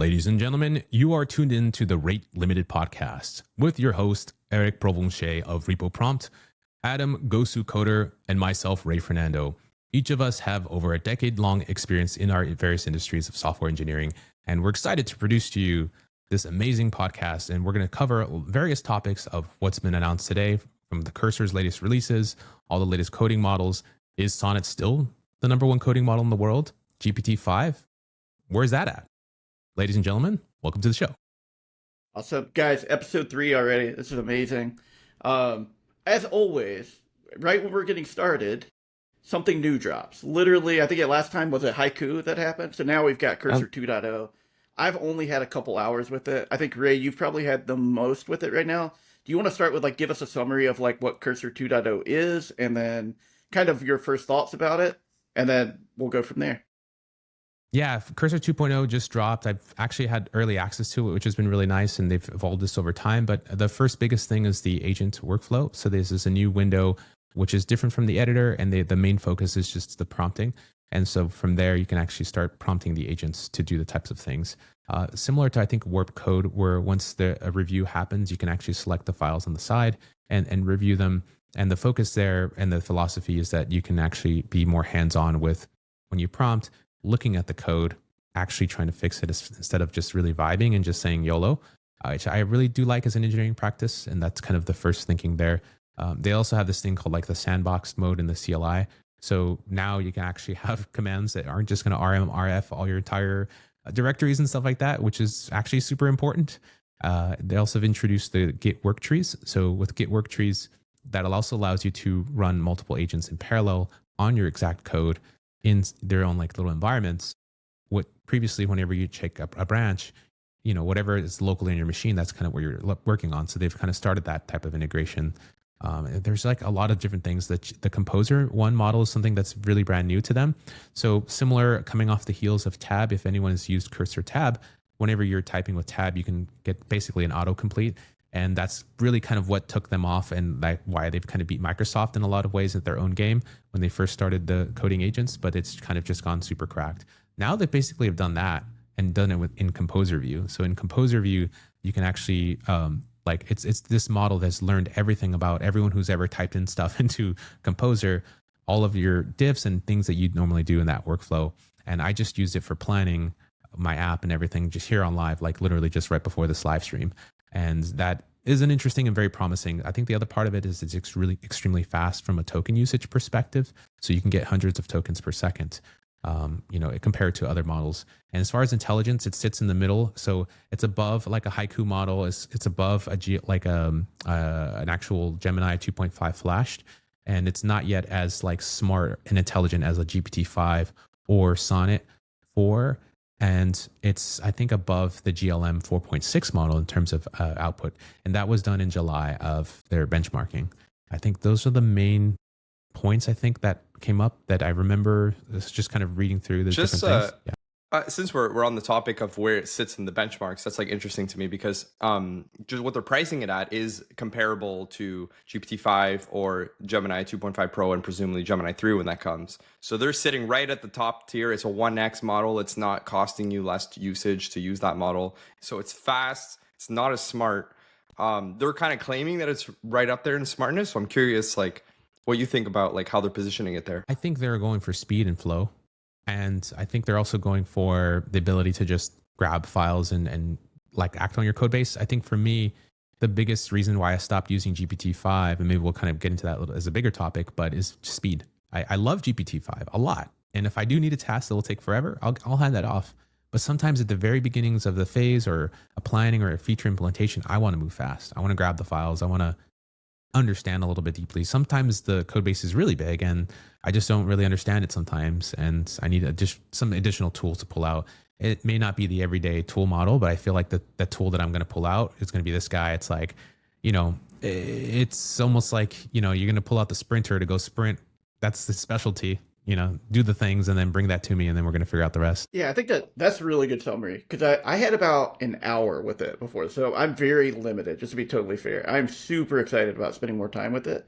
Ladies and gentlemen, you are tuned in to the Rate Limited podcast with your host, Eric Provencher of Repo Prompt, Adam Gosu Coder, and myself, Ray Fernando. Each of us have over a decade-long experience in our various industries of software engineering, and we're excited to produce to you this amazing podcast. And we're going to cover various topics of what's been announced today, from the Cursor's latest releases, all the latest coding models. Is Sonnet still the number one coding model in the world? GPT-5? Where's that at? Ladies and gentlemen, welcome to the show. What's up, guys? Episode 3 already. This is amazing. As always, right when we're getting started, something new drops. Literally, I think last time was a haiku that happened. So now we've got Cursor 2.0. I've only had a couple hours with it. I think, Ray, you've probably had the most with it right now. Do you want to start with, give us a summary of, what Cursor 2.0 is, and then kind of your first thoughts about it, and then we'll go from there. Yeah, Cursor 2.0 just dropped. I've actually had early access to it, which has been really nice, and they've evolved this over time. But the first biggest thing is the agent workflow. So this is a new window, which is different from the editor, and the main focus is just the prompting. And so from there, you can actually start prompting the agents to do the types of things. Similar to, I think, Warp Code, where once a review happens, you can actually select the files on the side and review them. And the focus there and the philosophy is that you can actually be more hands-on with, when you prompt, looking at the code, actually trying to fix it instead of just really vibing and just saying YOLO, which I really do like as an engineering practice. And that's kind of the first thinking there. They also have this thing called the sandbox mode in the CLI. So now you can actually have commands that aren't just going to RM, RF all your entire directories and stuff like that, which is actually super important. They also have introduced the Git work trees. So with Git work trees, that also allows you to run multiple agents in parallel on your exact code in their own little environments. What previously, whenever you check a branch, whatever is locally in your machine, that's kind of where you're working on. So they've kind of started that type of integration. There's a lot of different things. That the Composer one model is something that's really brand new to them. So similar, coming off the heels of Tab. If anyone has used Cursor Tab, whenever you're typing with Tab, you can get basically an autocomplete. And that's really kind of what took them off, and why they've kind of beat Microsoft in a lot of ways at their own game when they first started the coding agents, but it's kind of just gone super cracked. Now they basically have done that and done it in Composer View. So in Composer View, you can actually, it's this model that's learned everything about everyone who's ever typed in stuff into Composer, all of your diffs and things that you'd normally do in that workflow. And I just used it for planning my app and everything just here on live, literally just right before this live stream. And that is an interesting and very promising. I think the other part of it is it's really extremely fast from a token usage perspective. So you can get hundreds of tokens per second, compared to other models. And as far as intelligence, it sits in the middle. So it's above a haiku model. It's above an actual Gemini 2.5 flashed. And it's not yet as smart and intelligent as a GPT-5 or Sonnet 4. And it's, I think, above the GLM 4.6 model in terms of output. And that was done in July of their benchmarking. I think those are the main points, I think, that came up that I remember. It's just kind of reading through the different things. Yeah. Since we're on the topic of where it sits in the benchmarks, that's interesting to me because just what they're pricing it at is comparable to GPT-5 or Gemini 2.5 Pro and presumably Gemini 3 when that comes. So they're sitting right at the top tier. It's a 1x model. It's not costing you less usage to use that model. So it's fast. It's not as smart. They're kind of claiming that it's right up there in smartness. So I'm curious, what you think about how they're positioning it there. I think they're going for speed and flow. And I think they're also going for the ability to just grab files and act on your code base. I think for me, the biggest reason why I stopped using GPT-5, and maybe we'll kind of get into that as a bigger topic, but is speed. I love GPT-5 a lot. And if I do need a task that will take forever, I'll hand that off. But sometimes at the very beginnings of the phase or a planning or a feature implementation, I want to move fast. I want to grab the files. I want to understand a little bit deeply. Sometimes the code base is really big and I just don't really understand it sometimes. And I need some additional tools to pull out. It may not be the everyday tool model, but I feel like the tool that I'm going to pull out is going to be this guy. It's it's almost like, you're going to pull out the sprinter to go sprint. That's the specialty. Do the things and then bring that to me, and then we're going to figure out the rest. Yeah, I think that's a really good summary, because I had about an hour with it before, so I'm very limited, just to be totally fair. I'm super excited about spending more time with it,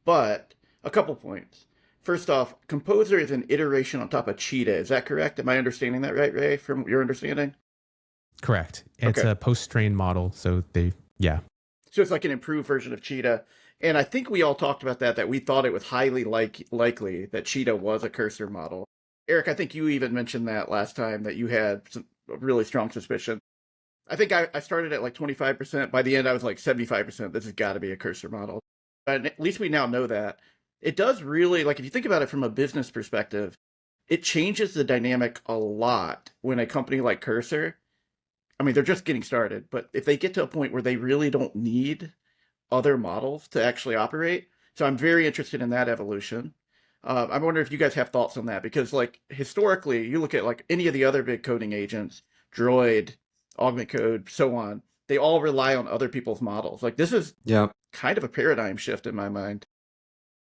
but a couple points. First off, Composer is an iteration on top of Cheetah. Is that correct? Am I understanding that right, Ray, from your understanding? Correct. It's Okay. a post-trained model. So yeah. So it's like an improved version of Cheetah. And I think we all talked about that we thought it was highly likely that Cheetah was a cursor model. Eric, I think you even mentioned that last time that you had a really strong suspicion. I think I started at like 25%. By the end, I was like 75%. This has got to be a cursor model. But at least we now know that. It does really, like, if you think about it from a business perspective, it changes the dynamic a lot when a company like Cursor, I mean, they're just getting started, but if they get to a point where they really don't need other models to actually operate, so I'm very interested in that evolution. I wonder if you guys have thoughts on that, because like historically, you look at like any of the other big coding agents, Droid, Augment Code, so on, they all rely on other people's models. Like this is Yeah. kind of a paradigm shift in my mind.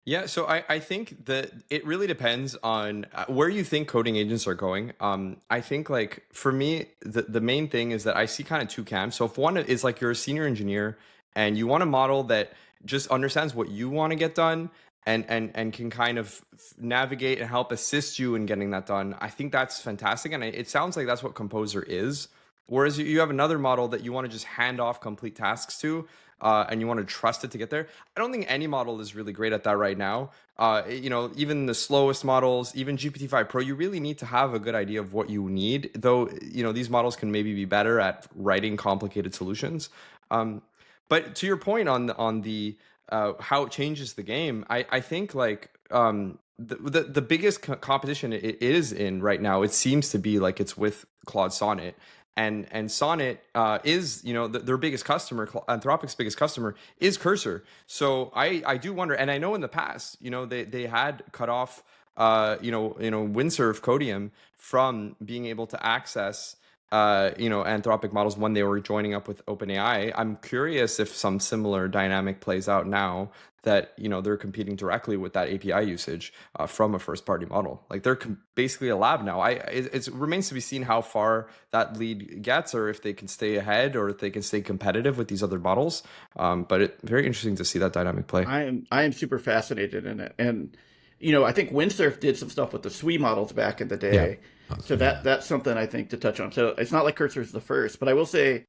Yeah, so I think that it really depends on where you think coding agents are going. I think like for me, the main thing is that I see kind of two camps. So if one is like you're a senior engineer and you want a model that just understands what you want to get done and can kind of navigate and help assist you in getting that done, I think that's fantastic. And it sounds like that's what Composer is. Whereas you have another model that you want to just hand off complete tasks to, and you want to trust it to get there. I don't think any model is really great at that right now. Even the slowest models, even GPT-5 Pro, you really need to have a good idea of what you need. Though, these models can maybe be better at writing complicated solutions. But to your point on the how it changes the game, I think like the biggest competition it is in right now, it seems to be like it's with Claude Sonnet. And Sonnet is, their biggest customer, Anthropic's biggest customer is Cursor. So I do wonder, and I know in the past, they had cut off, Windsurf Codium from being able to access, Anthropic models when they were joining up with OpenAI. I'm curious if some similar dynamic plays out now that, they're competing directly with that API usage from a first-party model. Like they're basically a lab now. It remains to be seen how far that lead gets, or if they can stay ahead, or if they can stay competitive with these other models. But it's very interesting to see that dynamic play. I am super fascinated in it, and I think Windsurf did some stuff with the SWE models back in the day. So that's something I think to touch on. So it's not like Cursor's the first, but I will say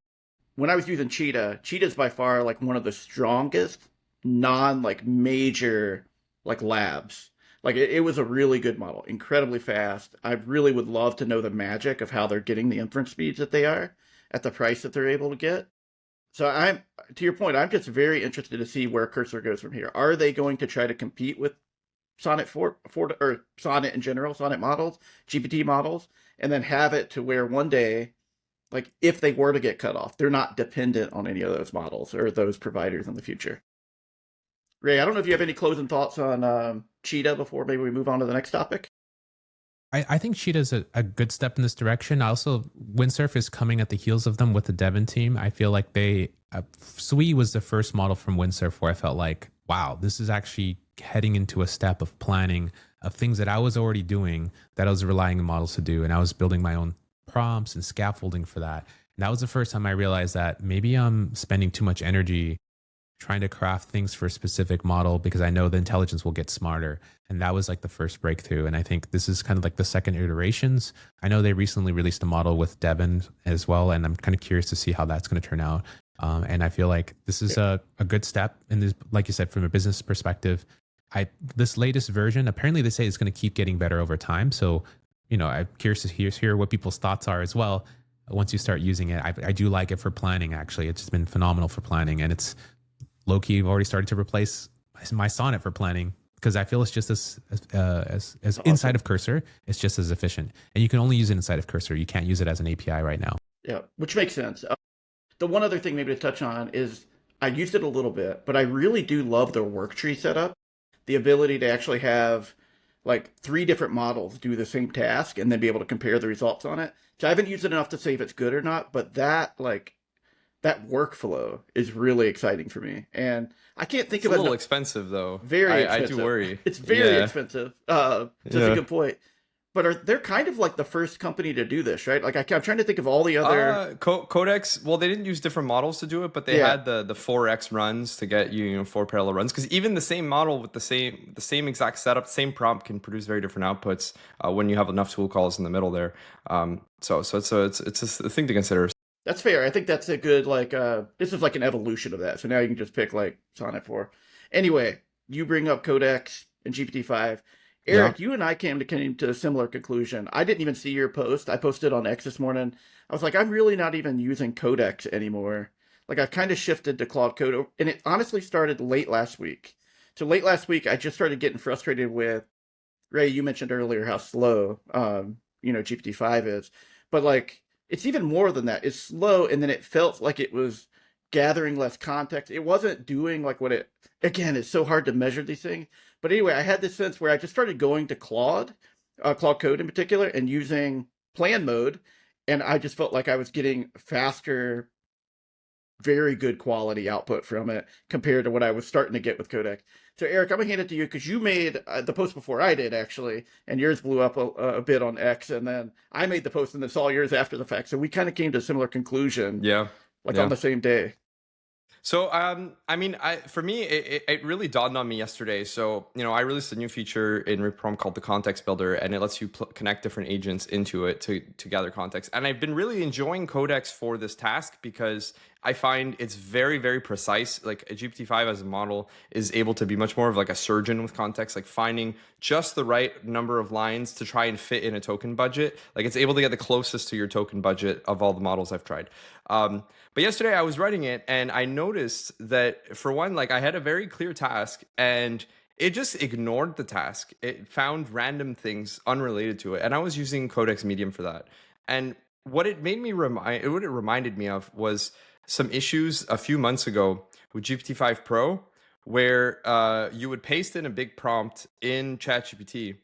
when I was using Cheetah's by far like one of the strongest non like major like labs. Like it was a really good model, incredibly fast. I really would love to know the magic of how they're getting the inference speeds that they are at the price that they're able to get. So I'm to your point, I'm just very interested to see where Cursor goes from here. Are they going to try to compete with Sonnet 4 or Sonnet in general, Sonnet models, GPT models, and then have it to where one day, like if they were to get cut off, they're not dependent on any of those models or those providers in the future. Ray, I don't know if you have any closing thoughts on Cheetah before maybe we move on to the next topic. I think Cheetah's a good step in this direction. Also, Windsurf is coming at the heels of them with the Devon team. I feel like SWE was the first model from Windsurf where I felt like, wow, this is actually heading into a step of planning of things that I was already doing that I was relying on models to do. And I was building my own prompts and scaffolding for that. And that was the first time I realized that maybe I'm spending too much energy trying to craft things for a specific model because I know the intelligence will get smarter. And that was like the first breakthrough. And I think this is kind of like the second iterations. I know they recently released a model with Devon as well. And I'm kind of curious to see how that's going to turn out. And I feel like this is a good step. And this, like you said, from a business perspective, this latest version, apparently they say it's going to keep getting better over time. So, I'm curious to hear what people's thoughts are as well. Once you start using it, I do like it for planning. Actually, it's been phenomenal for planning, and it's low-key already started to replace my Sonnet for planning because I feel it's just as awesome. Inside of Cursor, it's just as efficient. And you can only use it inside of Cursor. You can't use it as an API right now. Yeah, which makes sense. The one other thing maybe to touch on is I used it a little bit, but I really do love their work tree setup. The ability to actually have like 3 different models do the same task and then be able to compare the results on it. So I haven't used it enough to say if it's good or not, but that workflow is really exciting for me. And I can't think it's of a little expensive though. Very expensive. I do worry. It's very expensive. That's a good point. But they're kind of like the first company to do this, right? Like I'm trying to think of all the other Codex. Well, they didn't use different models to do it, but they had the 4x runs to get 4 parallel runs. Because even the same model with the same exact setup, same prompt can produce very different outputs when you have enough tool calls in the middle there. So it's a thing to consider. That's fair. I think that's a good like this is like an evolution of that. So now you can just pick like Sonnet 4. Anyway, you bring up Codex and GPT-5. Yeah. Eric, you and I came to a similar conclusion. I didn't even see your post. I posted on X this morning. I was like, I'm really not even using Codex anymore. Like I've kind of shifted to Claude Code, and it honestly started late last week. So late last week, I just started getting frustrated with Ray. You mentioned earlier how slow, GPT-5 is, but like it's even more than that. It's slow, and then it felt like it was gathering less context. It wasn't doing like what it. Again, it's so hard to measure these things. But anyway, I had this sense where I just started going to Claude, Claude Code in particular, and using plan mode, and I just felt like I was getting faster, very good quality output from it compared to what I was starting to get with Codex. So Eric, I'm gonna hand it to you because you made the post before I did actually, and yours blew up a bit on X, and then I made the post and then saw yours after the fact. So we kind of came to a similar conclusion, Yeah. like on Yeah. the same day. So, I mean, for me, it really dawned on me yesterday. So, I released a new feature in Reprom called the Context Builder, and it lets you connect different agents into it to gather context. And I've been really enjoying Codex for this task because I find it's very, very precise. Like a GPT-5 as a model is able to be much more of like a surgeon with context, like finding just the right number of lines to try and fit in a token budget. Like it's able to get the closest to your token budget of all the models I've tried. But yesterday I was writing it and I noticed that for one, like I had a very clear task and it just ignored the task. It found random things unrelated to it. And I was using Codex Medium for that. And what it made me what it reminded me of was some issues a few months ago with GPT-5 Pro, where you would paste in a big prompt in ChatGPT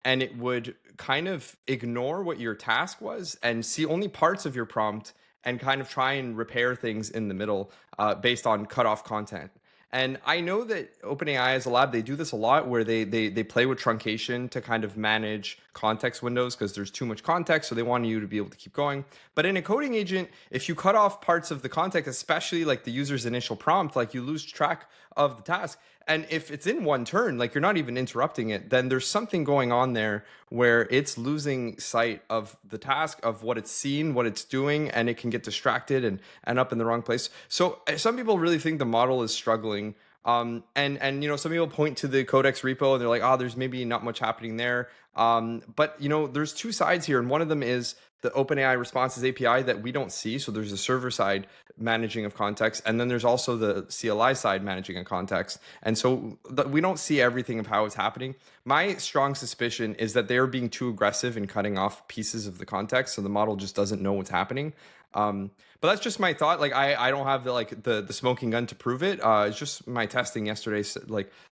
and it would kind of ignore what your task was and see only parts of your prompt and kind of try and repair things in the middle based on cut off content. And I know that OpenAI as a lab, they do this a lot where they play with truncation to kind of manage context windows because there's too much context. So they want you to be able to keep going. But in a coding agent, if you cut off parts of the context, especially like the user's initial prompt, like you lose track of the task. And if it's in one turn, like you're not even interrupting it, then there's something going on there where it's losing sight of the task, of what it's seen, what it's doing, and it can get distracted and end up in the wrong place. So some people really think the model is struggling. And some people point to the Codex repo and they're like, oh, there's maybe not much happening there. But there's two sides here, and one of them is the OpenAI responses API that we don't see. So there's a server side managing of context, and then there's also the CLI side managing a context. And so we don't see everything of how it's happening. My strong suspicion is that they're being too aggressive in cutting off pieces of the context, so the model just doesn't know what's happening. But that's just my thought. Like I don't have the smoking gun to prove it. It's just my testing yesterday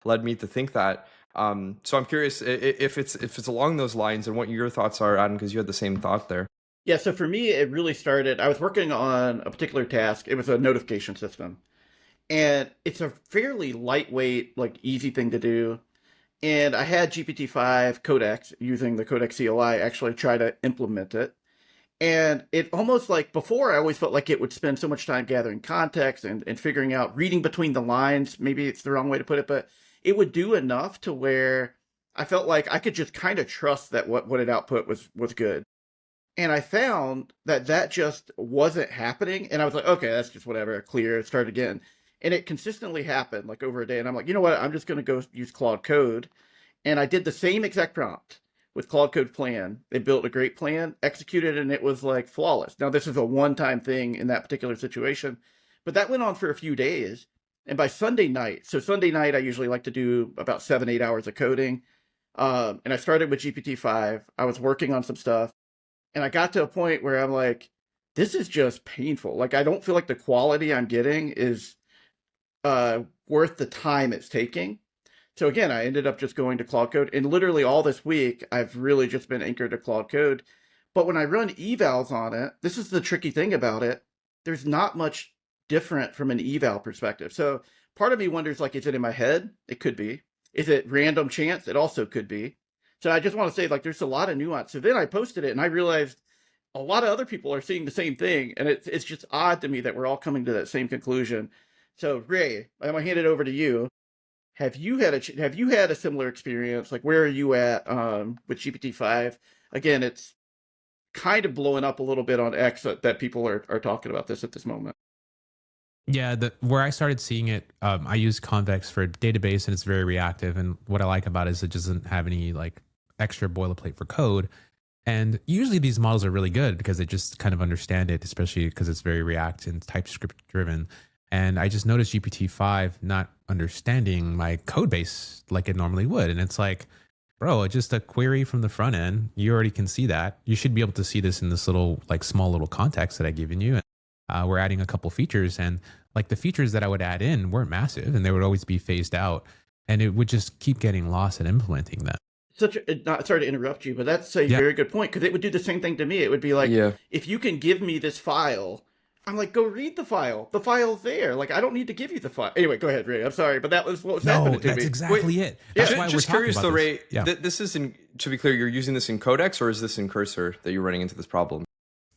led me to think that. So I'm curious if it's along those lines and what your thoughts are, Adam, because you had the same thought there. Yeah, so for me, it really started. I was working on a particular task. It was a notification system, and it's a fairly lightweight, like easy thing to do. And I had GPT-5 Codex using the Codex CLI actually try to implement it. And it almost like before, I always felt like it would spend so much time gathering context and figuring out, reading between the lines. Maybe it's the wrong way to put it, but it would do enough to where I felt like I could just kind of trust that what it output was good. And I found that just wasn't happening. And I was like, okay, that's just whatever, clear, start again. And it consistently happened like over a day. And I'm like, you know what? I'm just going to go use Claude Code. And I did the same exact prompt with Claude Code plan. They built a great plan, executed, and it was like flawless. Now, this is a one-time thing in that particular situation, but that went on for a few days. And by Sunday night, so Sunday night, I usually like to do about 7-8 hours of coding. And I started with GPT-5. I was working on some stuff. And I got to a point where I'm like, this is just painful. Like, I don't feel like the quality I'm getting is worth the time it's taking. So again, I ended up just going to Claude Code, and literally all this week, I've really just been anchored to Claude Code. But when I run evals on it, this is the tricky thing about it. There's not much different from an eval perspective. So part of me wonders, like, is it in my head? It could be. Is it random chance? It also could be. So I just want to say, like, there's a lot of nuance. So then I posted it, and I realized a lot of other people are seeing the same thing, and it's just odd to me that we're all coming to that same conclusion. So Ray, I'm gonna hand it over to you. Have you had a similar experience? Like, where are you at with GPT-5? Again, it's kind of blowing up a little bit on X that people are talking about this at this moment. Yeah, where I started seeing it, I use Convex for database, and it's very reactive. And what I like about it is it doesn't have any like extra boilerplate for code. And usually these models are really good because they just kind of understand it, especially because it's very React and TypeScript driven. And I just noticed GPT-5 not understanding my code base like it normally would. And it's like, bro, just a query from the front end. You already can see that. You should be able to see this in this little, like small little context that I've given you. And we're adding a couple features, and like the features that I would add in weren't massive, and they would always be phased out, and it would just keep getting lost at implementing them. Not sorry to interrupt you, but that's a Yeah. very good point, because it would do the same thing to me. It would be like, Yeah. if you can give me this file, I'm like, go read the file. The file's there. Like, I don't need to give you the file. Anyway, go ahead, Ray. I'm sorry, but that was what was happening to me. That's exactly it. That's Yeah, why just we're talking curious about though, this. Ray. Yeah. This is to be clear, you're using this in Codex, or is this in Cursor that you're running into this problem?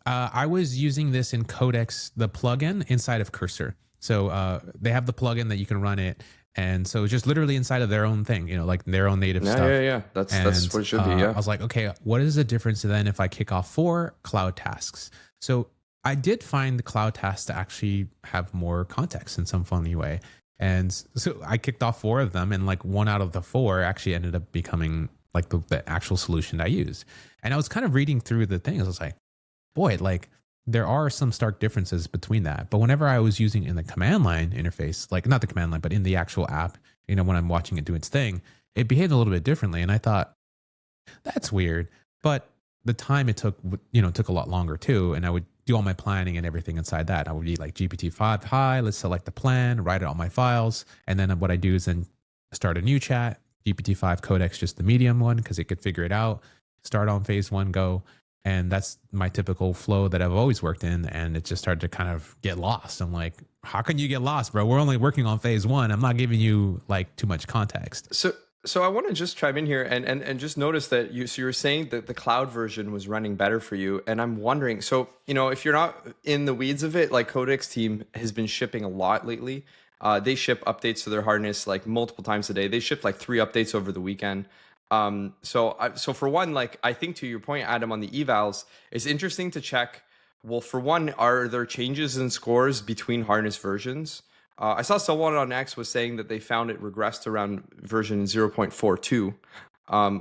I was using this in Codex, the plugin inside of Cursor. So they have the plugin that you can run it. And so it's just literally inside of their own thing, like their own native stuff. Yeah. That's what it should be. Yeah. I was like, okay, what is the difference then if I kick off 4 cloud tasks? So I did find the cloud tasks to actually have more context in some funny way. And so I kicked off 4 of them, and like 1 out of the 4 actually ended up becoming like the actual solution I used. And I was kind of reading through the things. I was like, boy, like there are some stark differences between that. But whenever I was using in the command line interface, like not the command line, but in the actual app, when I'm watching it do its thing, it behaved a little bit differently. And I thought, that's weird. But the time it took, took a lot longer too. And I would do all my planning and everything inside that. I would be like GPT-5, hi, let's select the plan, write it on my files. And then what I do is then start a new chat, GPT-5 Codex, just the medium one, because it could figure it out, start on phase 1, go. And that's my typical flow that I've always worked in. And it just started to kind of get lost. I'm like, how can you get lost, bro? We're only working on phase 1. I'm not giving you like too much context. So I want to just chime in here and just notice that you were saying that the cloud version was running better for you. And I'm wondering, so, if you're not in the weeds of it, like Codex team has been shipping a lot lately. They ship updates to their harness like multiple times a day. They shipped like 3 updates over the weekend. So for one, like I think to your point, Adam, on the evals, it's interesting to check. Well, for one, are there changes in scores between harness versions? I saw someone on X was saying that they found it regressed around version 0.42,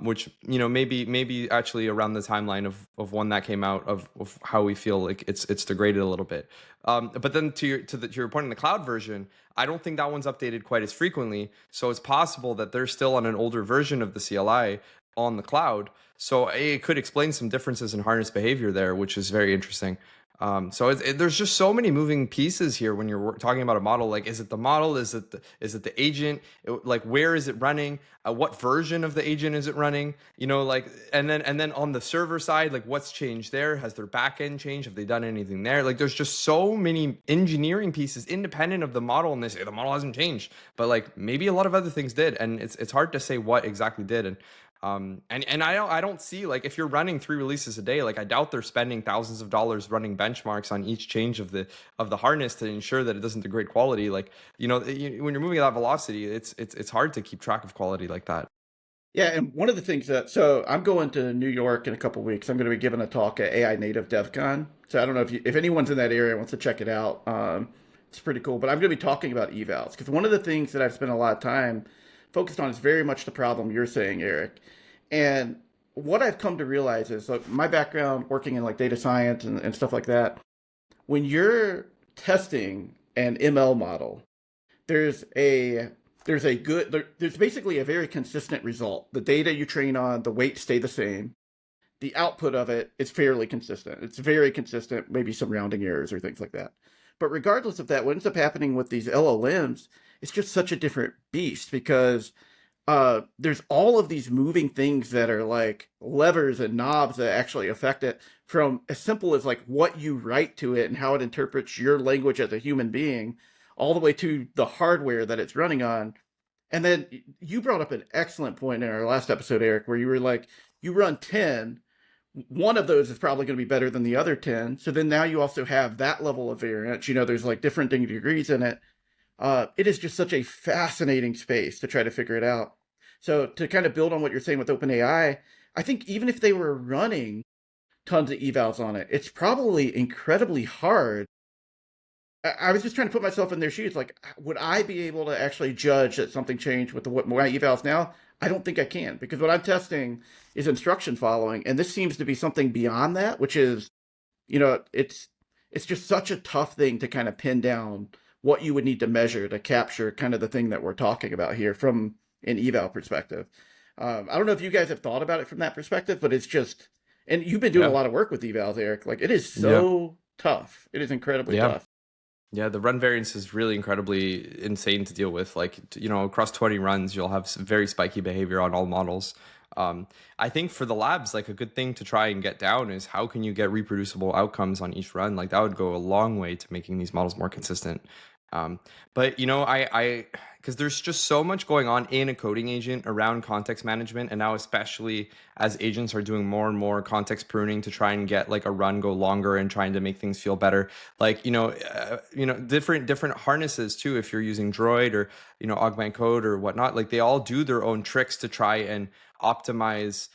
which maybe actually around the timeline of when that came out of how we feel like it's degraded a little bit. But then to your point in the cloud version, I don't think that one's updated quite as frequently. So it's possible that they're still on an older version of the CLI on the cloud. So it could explain some differences in harness behavior there, which is very interesting. So there's just so many moving pieces here when you're talking about a model. Like, is it the model? Is it the agent? Like, where is it running? What version of the agent is it running? And then on the server side, like, what's changed there? Has their backend changed? Have they done anything there? Like, there's just so many engineering pieces independent of the model, and they say the model hasn't changed, but like maybe a lot of other things did, and it's hard to say what exactly did. And I don't see, like, if you're running 3 releases a day, like I doubt they're spending thousands of dollars running benchmarks on each change of the harness to ensure that it doesn't degrade quality. Like, when you're moving at that velocity, it's hard to keep track of quality like that. Yeah, and one of the things so I'm going to New York in a couple of weeks. I'm going to be giving a talk at AI Native DevCon. So I don't know if anyone's in that area and wants to check it out. It's pretty cool. But I'm going to be talking about evals, because one of the things that I've spent a lot of time focused on is very much the problem you're saying, Eric. And what I've come to realize is, like, my background working in like data science and stuff like that, when you're testing an ML model, there's basically a very consistent result. The data you train on, the weights stay the same. The output of it is fairly consistent. It's very consistent, maybe some rounding errors or things like that. But regardless of that, what ends up happening with these LLMs, it's just such a different beast, because there's all of these moving things that are like levers and knobs that actually affect it, from as simple as like what you write to it and how it interprets your language as a human being, all the way to the hardware that it's running on. And then you brought up an excellent point in our last episode, Eric, where you were like, you run 10, one of those is probably going to be better than the other 10. So then now you also have that level of variance. There's like different degrees in it. It is just such a fascinating space to try to figure it out. So to kind of build on what you're saying with OpenAI, I think even if they were running tons of evals on it. It's probably incredibly hard. I was just trying to put myself in their shoes. Like, would I be able to actually judge that something changed with what my evals now? I don't think I can, because what I'm testing is instruction following, and this seems to be something beyond that, which is, it's just such a tough thing to kind of pin down what you would need to measure to capture kind of the thing that we're talking about here from an eval perspective. I don't know if you guys have thought about it from that perspective, but it's just, and you've been doing a lot of work with evals, Eric. Like, it is so tough. It is incredibly tough. Yeah, the run variance is really incredibly insane to deal with. Like, across 20 runs, you'll have very spiky behavior on all models. I think for the labs, like a good thing to try and get down is how can you get reproducible outcomes on each run? Like that would go a long way to making these models more consistent. But because there's just so much going on in a coding agent around context management, and now especially as agents are doing more and more context pruning to try and get like a run go longer and trying to make things feel better. Like different harnesses too. If you're using Droid or Augment Code or whatnot, like they all do their own tricks to try and optimize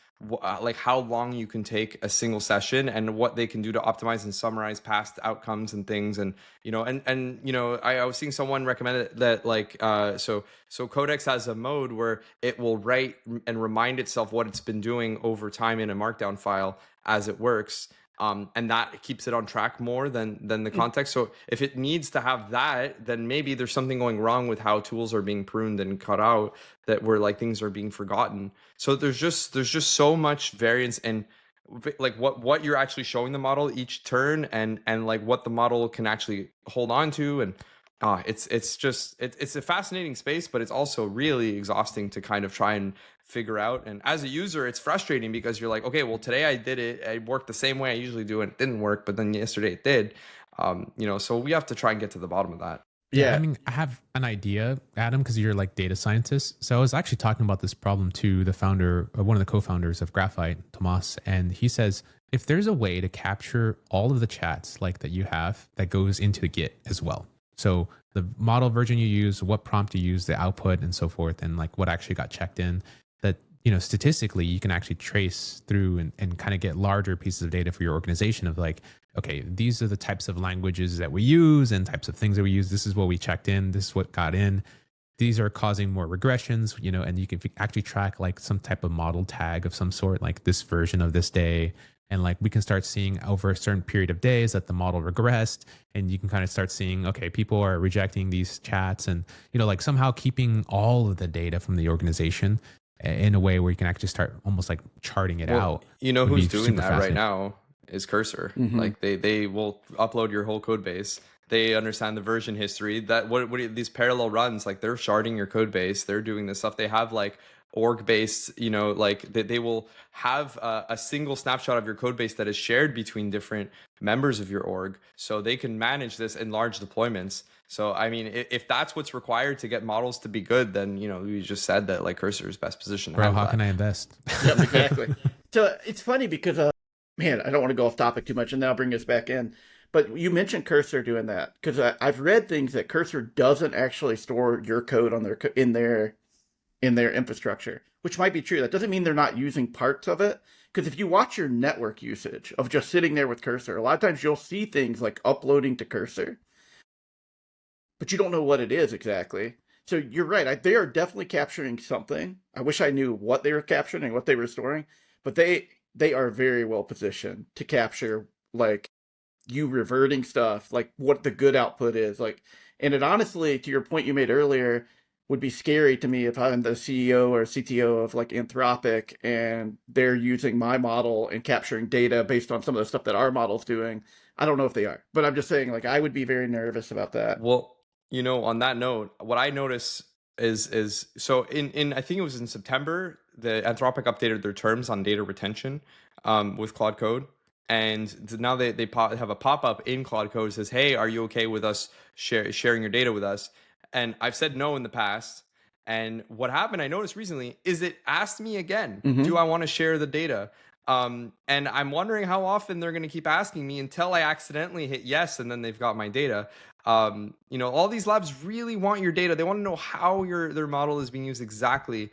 like how long you can take a single session and what they can do to optimize and summarize past outcomes and things. And I was seeing someone recommend that like so Codex has a mode where it will write and remind itself what it's been doing over time in a markdown file as it works. And that keeps it on track more than the context. So if it needs to have that, then maybe there's something going wrong with how tools are being pruned and cut out, that where like things are being forgotten. So there's just so much variance in like what you're actually showing the model each turn, and like what the model can actually hold on to. And it's a fascinating space, but it's also really exhausting to kind of try and figure out. And as a user, it's frustrating because you're like, okay, well, today I did it. I worked the same way I usually do, and it didn't work. But then yesterday it did. So we have to try and get to the bottom of that. Yeah, I mean, I have an idea, Adam, because you're like data scientist. So I was actually talking about this problem to the founder, one of the co-founders of Graphite, Tomas, and he says, if there's a way to capture all of the chats like that you have that goes into the Git as well. So the model version you use, what prompt you use, the output and so forth, and like what actually got checked in, that, statistically you can actually trace through and kind of get larger pieces of data for your organization of like, okay, these are the types of languages that we use and types of things that we use. This is what we checked in. This is what got in. These are causing more regressions, and you can actually track like some type of model tag of some sort, like this version of this day. And like we can start seeing over a certain period of days that the model regressed, and you can kind of start seeing, okay, people are rejecting these chats, and, like somehow keeping all of the data from the organization in a way where you can actually start almost like charting it out. Who's doing that right now is Cursor. Mm-hmm. Like they will upload your whole code base. They understand the version history. That what these parallel runs, like they're sharding your code base. They're doing this stuff. They have like org based, like they will have a single snapshot of your code base that is shared between different members of your org, so they can manage this in large deployments. So I mean, if that's what's required to get models to be good, then we just said that like Cursor is best positioned. Bro, how can I invest? Yep, exactly. So it's funny because man, I don't want to go off topic too much, and then I'll bring us back in. But you mentioned Cursor doing that, because I've read things that Cursor doesn't actually store your code on in their infrastructure, which might be true. That doesn't mean they're not using parts of it. Because if you watch your network usage of just sitting there with Cursor, a lot of times you'll see things like uploading to Cursor, but you don't know what it is exactly. So you're right. They are definitely capturing something. I wish I knew what they were capturing and what they were storing, but they are very well positioned to capture like you reverting stuff, like what the good output is. Like, and it honestly, to your point you made earlier, would be scary to me if I'm the CEO or CTO of like Anthropic and they're using my model and capturing data based on some of the stuff that our model's doing. I don't know if they are, but I'm just saying, like, I would be very nervous about that. Well, on that note, what I notice is so in I think it was in September, the Anthropic updated their terms on data retention with Claude Code. And now they have a pop-up in Claude Code that says, hey, are you okay with us sharing your data with us? And I've said no in the past. And what happened, I noticed recently, is it asked me again, do I want to share the data? And I'm wondering how often they're going to keep asking me until I accidentally hit yes, and then they've got my data. All these labs really want your data. They want to know how their model is being used exactly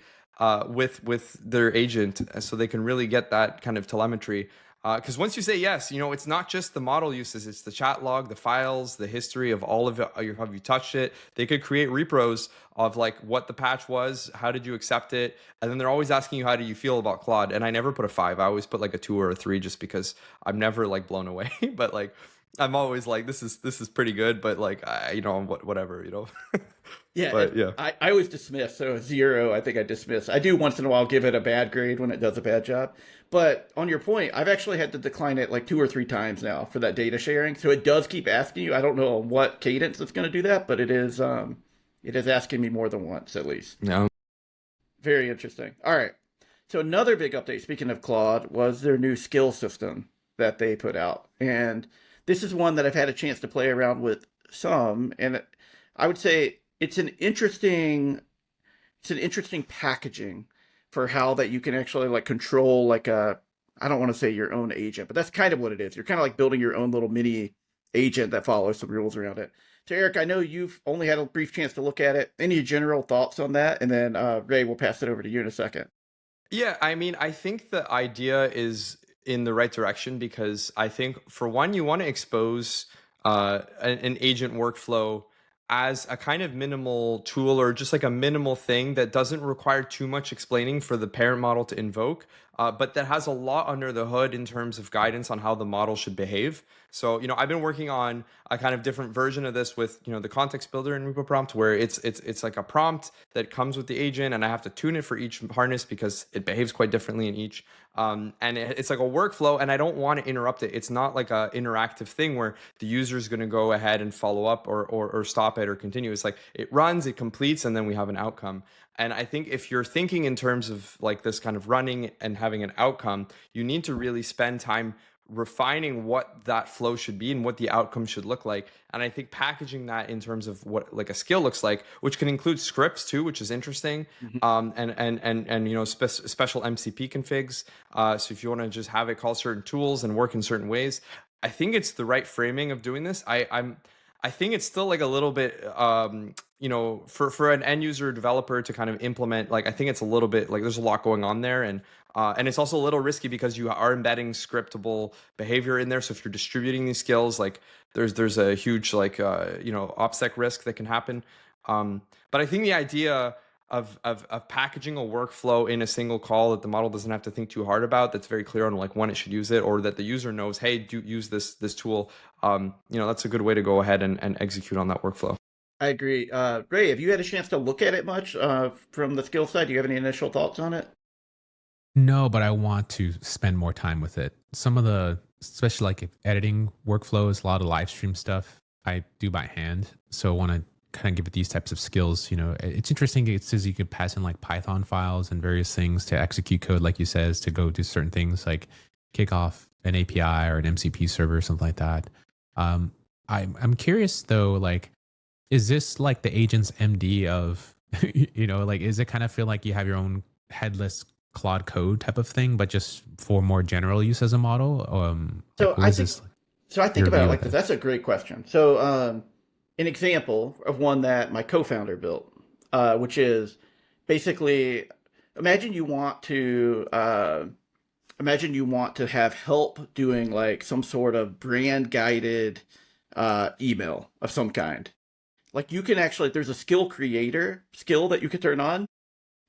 with their agent, so they can really get that kind of telemetry. Because once you say yes, it's not just the model uses, it's the chat log, the files, the history of all of it. Have you touched it? They could create repros of like what the patch was, how did you accept it, and then they're always asking you how do you feel about Claude. And I never put a 5. I always put like a 2 or a 3, just because I'm never like blown away. But like I'm always like, this is pretty good, but like whatever. Yeah, But yeah. I always dismiss. So a 0, I think I dismiss. I do once in a while give it a bad grade when it does a bad job. But on your point, I've actually had to decline it like 2 or 3 times now for that data sharing. So it does keep asking you. I don't know what cadence it's going to do that, but it is asking me more than once at least. Yeah. Very interesting. All right. So another big update, speaking of Claude, was their new skill system that they put out. And this is one that I've had a chance to play around with some, and I would say it's an interesting packaging for how that you can actually like control like I don't want to say your own agent, but that's kind of what it is. You're kind of like building your own little mini agent that follows some rules around it. So Eric, I know you've only had a brief chance to look at it. Any general thoughts on that? And then Ray, we'll pass it over to you in a second. Yeah, I mean, I think the idea is in the right direction, because I think for one, you want to expose an agent workflow as a kind of minimal tool, or just like a minimal thing that doesn't require too much explaining for the parent model to invoke, but that has a lot under the hood in terms of guidance on how the model should behave. So, I've been working on a kind of different version of this with, the context builder in repo prompt, where it's like a prompt that comes with the agent, and I have to tune it for each harness because it behaves quite differently in each. And it's like a workflow, and I don't want to interrupt it. It's not like a interactive thing where the user is going to go ahead and follow up or stop it or continue. It's like it runs, it completes, and then we have an outcome. And I think if you're thinking in terms of like this kind of running and having an outcome, you need to really spend time refining what that flow should be and what the outcome should look like. And I think packaging that in terms of what like a skill looks like, which can include scripts too, which is interesting. And special MCP configs. So if you want to just have it call certain tools and work in certain ways, I think it's the right framing of doing this. I think it's still like a little bit, for an end user developer to kind of implement, like, I think it's a little bit like there's a lot going on there. And it's also a little risky because you are embedding scriptable behavior in there. So if you're distributing these skills, like there's a huge like, OPSEC risk that can happen. But I think the idea of packaging a workflow in a single call that the model doesn't have to think too hard about, that's very clear on like when it should use it, or that the user knows, hey, do use this tool. That's a good way to go ahead and execute on that workflow. I agree. Ray, have you had a chance to look at it much from the skill side? Do you have any initial thoughts on it? No, but I want to spend more time with it. Some of the, especially like editing workflows, a lot of live stream stuff I do by hand. So I want to kind of give it these types of skills. It's interesting. It says you could pass in like Python files and various things to execute code, like you says, to go do certain things like kick off an API or an MCP server or something like that. I'm curious though, like, is this like the agent's MD of, like, is it kind of feel like you have your own headless Claude code type of thing, but just for more general use as a model? So like, I think about it like this. That's a great question. So an example of one that my co-founder built, which is basically, imagine you want to have help doing like some sort of brand guided email of some kind. Like you can actually, there's a skill creator skill that you can turn on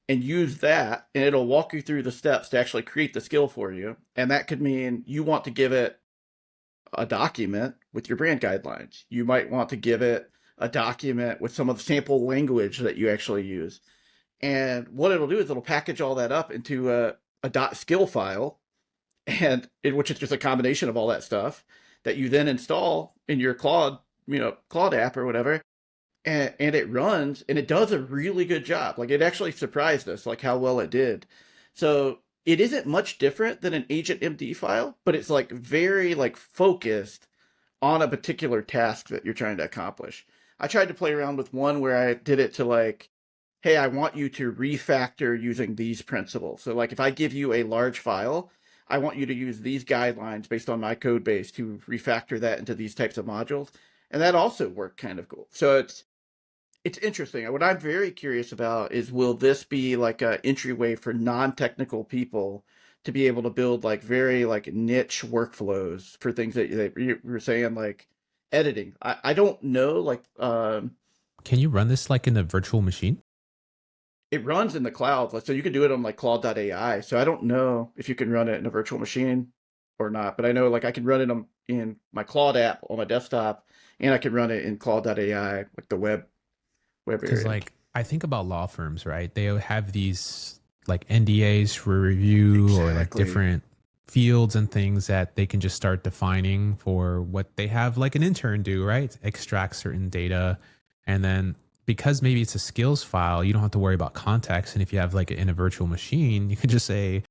and use that, and it'll walk you through the steps to actually create the skill for you. And that could mean you want to give it a document with your brand guidelines. You might want to give it a document with some of the sample language that you actually use. And what it'll do is it'll package all that up into a .skill file, which is just a combination of all that stuff that you then install in your Claude app or whatever. And it runs, and it does a really good job. Like, it actually surprised us, like, how well it did. So it isn't much different than an agent MD file, but it's, like, very, like, focused on a particular task that you're trying to accomplish. I tried to play around with one where I did it to, like, hey, I want you to refactor using these principles. So, like, if I give you a large file, I want you to use these guidelines based on my code base to refactor that into these types of modules. And that also worked kind of cool. So it's interesting. What I'm very curious about is, will this be like an entryway for non-technical people to be able to build like very like niche workflows for things that you were saying, like editing. I don't know, like Can you run this like in a virtual machine? it runs in the cloud, so you can do it on like Claude.ai. So I don't know if you can run it in a virtual machine or not, but I know like I can run it in my Claude app on my desktop, and I can run it in Claude.ai, like the web Because area. like I think about law firms, right? They have these like NDAs for review or like Exactly. different fields and things that they can just start defining for what they have like an intern do, right? Extract certain data. And then because maybe it's a skills file, you don't have to worry about context. And if you have like in a virtual machine, you can just say,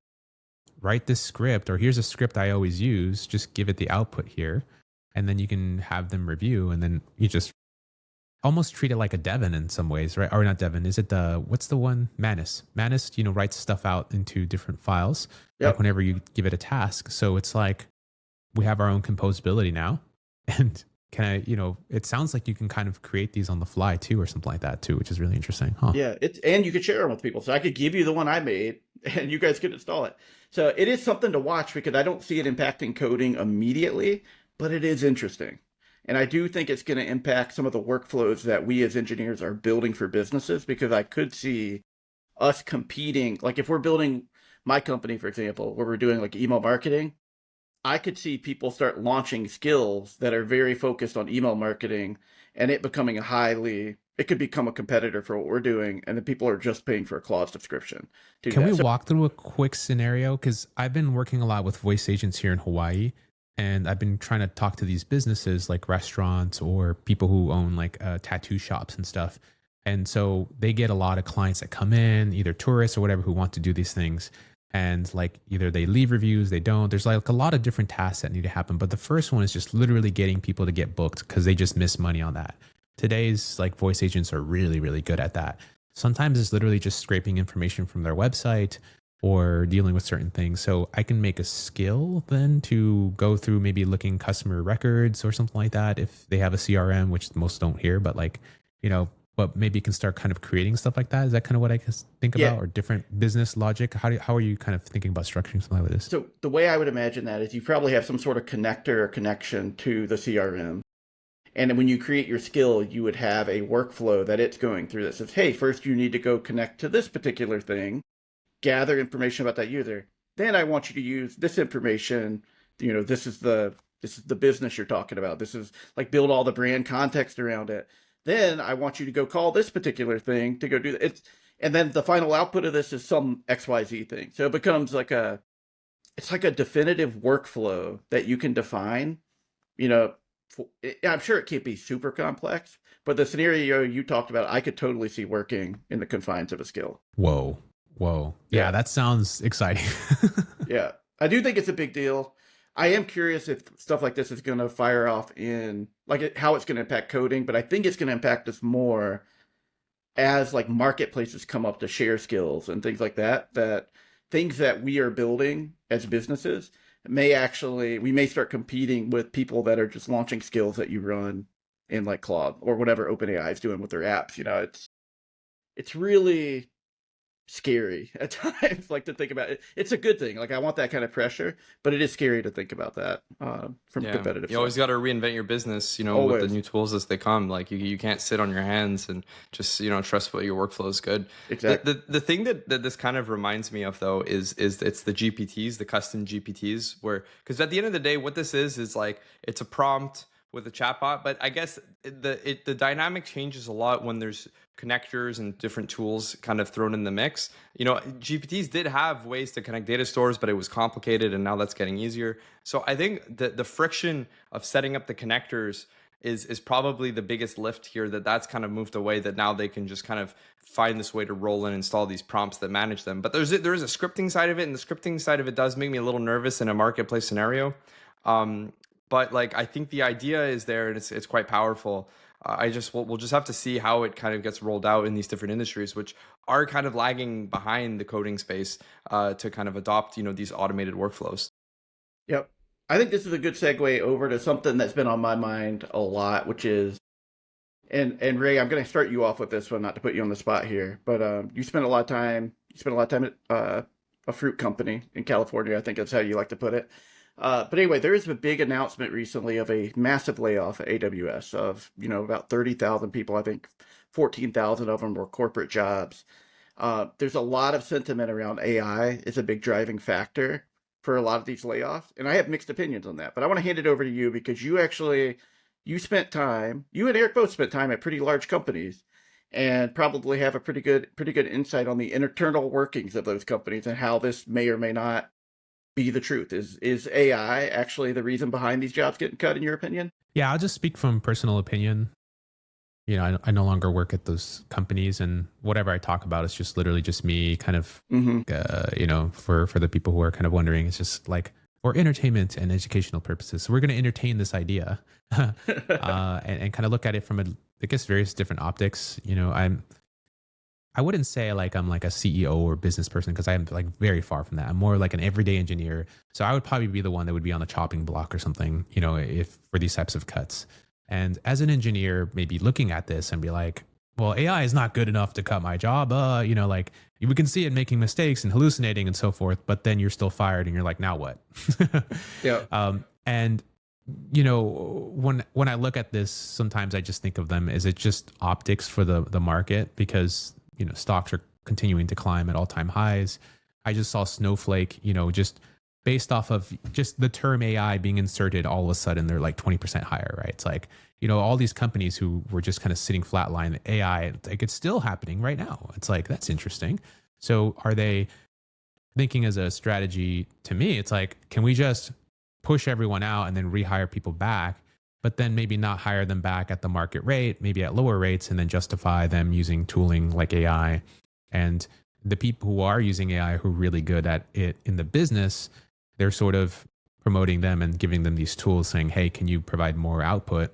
write this script, or here's a script I always use, just give it the output here. And then you can have them review, and then you just almost treat it like a Devon in some ways, right? Or not Devon. Is it the what's the one? Manus. Manus, writes stuff out into different files, like Yep. whenever you give it a task. So it's like we have our own composability now. And can I, it sounds like you can kind of create these on the fly too, or something like that too, which is really interesting. Huh. Yeah, and you could share them with people. So I could give you the one I made, and you guys could install it. So it is something to watch because I don't see it impacting coding immediately, but it is interesting. And I do think it's going to impact some of the workflows that we as engineers are building for businesses, because I could see us competing. Like if we're building my company, for example, where we're doing like email marketing, I could see people start launching skills that are very focused on email marketing, and it becoming it could become a competitor for what we're doing. And then people are just paying for a Claude subscription to do Can we that. So, walk through a quick scenario? Because I've been working a lot with voice agents here in Hawaii, and I've been trying to talk to these businesses like restaurants or people who own like tattoo shops and stuff. And so they get a lot of clients that come in, either tourists or whatever, who want to do these things. And like either they leave reviews, they don't. There's like a lot of different tasks that need to happen. But the first one is just literally getting people to get booked because they just miss money on that. Today's like voice agents are really, really good at that. Sometimes it's literally just scraping information from their website or dealing with certain things. So I can make a skill then to go through maybe looking customer records or something like that if they have a CRM, which most don't here, but like, but maybe you can start kind of creating stuff like that. Is that kind of what I can think yeah. about, or different business logic? How are you kind of thinking about structuring something like this? So the way I would imagine that is you probably have some sort of connector or connection to the CRM. And when you create your skill, you would have a workflow that it's going through that says, hey, first you need to go connect to this particular thing, gather information about that user. Then I want you to use this information. This is the business you're talking about. This is like build all the brand context around it. Then I want you to go call this particular thing to go do that. And then the final output of this is some XYZ thing. So it becomes like it's like a definitive workflow that you can define. You know, I'm sure it can't be super complex, but the scenario you talked about, I could totally see working in the confines of a skill. Whoa. Whoa. Yeah, Yeah. that sounds exciting. Yeah, I do think it's a big deal. I am curious if stuff like this is going to fire off in how it's going to impact coding, but I think it's going to impact us more as like marketplaces come up to share skills and things like that. That things that we are building as businesses we may start competing with people that are just launching skills that you run in like Claude or whatever OpenAI is doing with their apps. It's really scary at times, like to think about it. It's a good thing. Like I want that kind of pressure, but it is scary to think about that from a Yeah, competitive you always side. got to reinvent your business, with the Always. new tools as they come. Like you can't sit on your hands and just, trust what your workflow is good. The, Exactly. the thing that this kind of reminds me of though is it's the GPTs, the custom GPTs, where because at the end of the day, what this is like it's a prompt with a chatbot, but I guess the dynamic changes a lot when there's connectors and different tools kind of thrown in the mix. GPTs did have ways to connect data stores, but it was complicated, and now that's getting easier. So I think the friction of setting up the connectors is probably the biggest lift here. That's kind of moved away. That now they can just kind of find this way to roll and install these prompts that manage them. But there is a scripting side of it, and the scripting side of it does make me a little nervous in a marketplace scenario. But like I think the idea is there, and it's quite powerful. We'll just have to see how it kind of gets rolled out in these different industries, which are kind of lagging behind the coding space to kind of adopt these automated workflows. Yep. I think this is a good segue over to something that's been on my mind a lot, which is and Ray, I'm going to start you off with this one, not to put you on the spot here, but you spent a lot of time a fruit company in California. I think that's how you like to put it. But anyway, there is a big announcement recently of a massive layoff at AWS of, about 30,000 people. I think 14,000 of them were corporate jobs. There's a lot of sentiment around AI is a big driving factor for a lot of these layoffs. And I have mixed opinions on that, but I want to hand it over to you because you spent time, you and Eric both spent time at pretty large companies and probably have a pretty good insight on the internal workings of those companies and how this may or may not be the truth. Is AI actually the reason behind these jobs getting cut, in your opinion? Yeah, I'll just speak from personal opinion. I no longer work at those companies, and whatever I talk about is just literally just me kind of, for the people who are kind of wondering, it's just like for entertainment and educational purposes. So we're going to entertain this idea and kind of look at it from I guess, various different optics. I wouldn't say like I'm like a CEO or business person because I'm like very far from that. I'm more like an everyday engineer. So I would probably be the one that would be on the chopping block or something, if for these types of cuts. And as an engineer, maybe looking at this and be like, well, AI is not good enough to cut my job. Like we can see it making mistakes and hallucinating and so forth, but then you're still fired and you're like, now what? Yeah. And when I look at this, sometimes I just think of them as it just optics for the market because, stocks are continuing to climb at all-time highs. I just saw Snowflake, just based off of just the term AI being inserted, all of a sudden they're like 20% higher, right? It's like, all these companies who were just kind of sitting flatline, AI, like it's still happening right now. It's like, that's interesting. So are they thinking as a strategy? To me, it's like, can we just push everyone out and then rehire people back, but then maybe not hire them back at the market rate, maybe at lower rates, and then justify them using tooling like AI. And the people who are using AI who are really good at it in the business, they're sort of promoting them and giving them these tools saying, hey, can you provide more output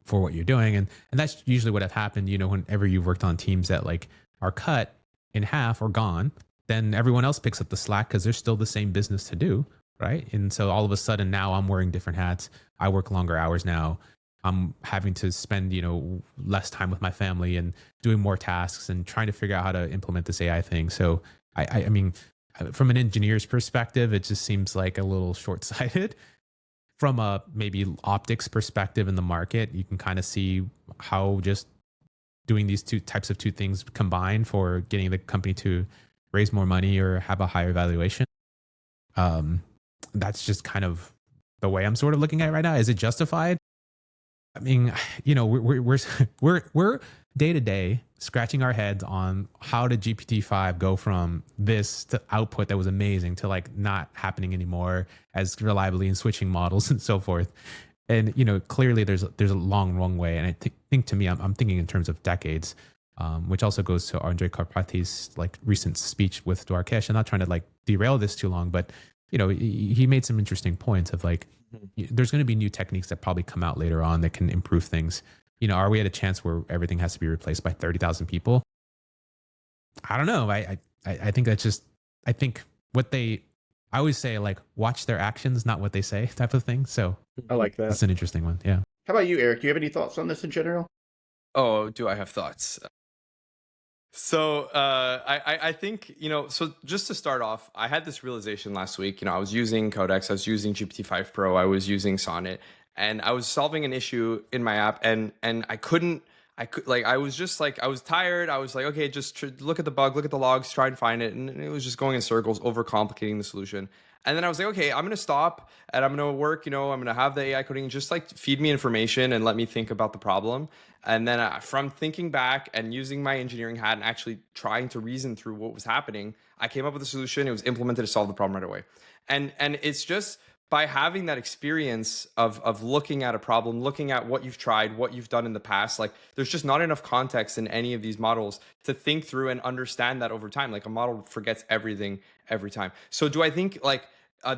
for what you're doing? And that's usually what have happened, whenever you've worked on teams that like are cut in half or gone, then everyone else picks up the slack because there's still the same business to do. Right. And so all of a sudden now I'm wearing different hats. I work longer hours now. I'm having to spend, less time with my family and doing more tasks and trying to figure out how to implement this AI thing. So I mean, from an engineer's perspective, it just seems like a little short-sighted. From a maybe optics perspective in the market, you can kind of see how just doing these two things combined for getting the company to raise more money or have a higher valuation. That's just kind of the way I'm sort of looking at it right now. Is it justified? I mean, we're day to day scratching our heads on how did GPT-5 go from this to output that was amazing to like not happening anymore as reliably and switching models and so forth. And clearly there's a long way. And I think to me, I'm thinking in terms of decades, which also goes to Andre Karpathy's like recent speech with Dwarkesh. I'm not trying to like derail this too long, but he made some interesting points of like, there's going to be new techniques that probably come out later on that can improve things. Are we at a chance where everything has to be replaced by 30,000 people? I don't know. I think that's just, I think I always say like, watch their actions, not what they say type of thing. So I like that. That's an interesting one. Yeah. How about you, Eric? Do you have any thoughts on this in general? Oh, do I have thoughts? So I think, so just to start off, I had this realization last week. I was using Codex, I was using GPT-5 Pro, I was using Sonnet, and I was solving an issue in my app, and I was tired. I was like, okay, just look at the bug, look at the logs, try and find it. And it was just going in circles, overcomplicating the solution. And then I was like, okay, I'm going to stop and I'm going to work, I'm going to have the AI coding just like feed me information and let me think about the problem. And then from thinking back and using my engineering hat and actually trying to reason through what was happening, I came up with a solution. It was implemented to solve the problem right away. And it's just by having that experience of looking at a problem, looking at what you've tried, what you've done in the past, like there's just not enough context in any of these models to think through and understand that over time. Like a model forgets everything every time. So do I think like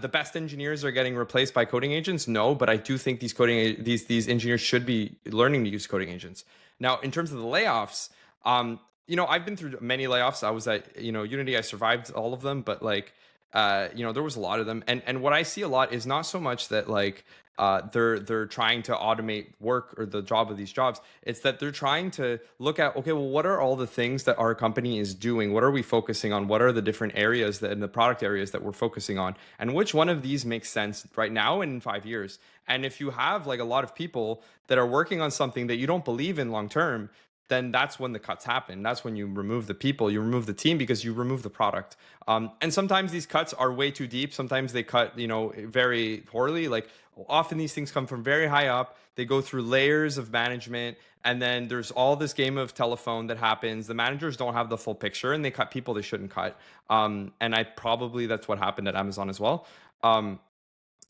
the best engineers are getting replaced by coding agents? No, but I do think these engineers should be learning to use coding agents. Now, in terms of the layoffs, I've been through many layoffs. I was at Unity. I survived all of them, but like there was a lot of them. And what I see a lot is not so much that like they're trying to automate work or the job of these jobs. It's that they're trying to look at, okay, well, what are all the things that our company is doing? What are we focusing on? What are the different areas that in the product areas that we're focusing on? And which one of these makes sense right now and in 5 years? And if you have like a lot of people that are working on something that you don't believe in long term, then that's when the cuts happen. That's when you remove the people, you remove the team because you remove the product. And sometimes these cuts are way too deep. Sometimes they cut, very poorly. Like often these things come from very high up. They go through layers of management. And then there's all this game of telephone that happens. The managers don't have the full picture and they cut people they shouldn't cut. And that's what happened at Amazon as well.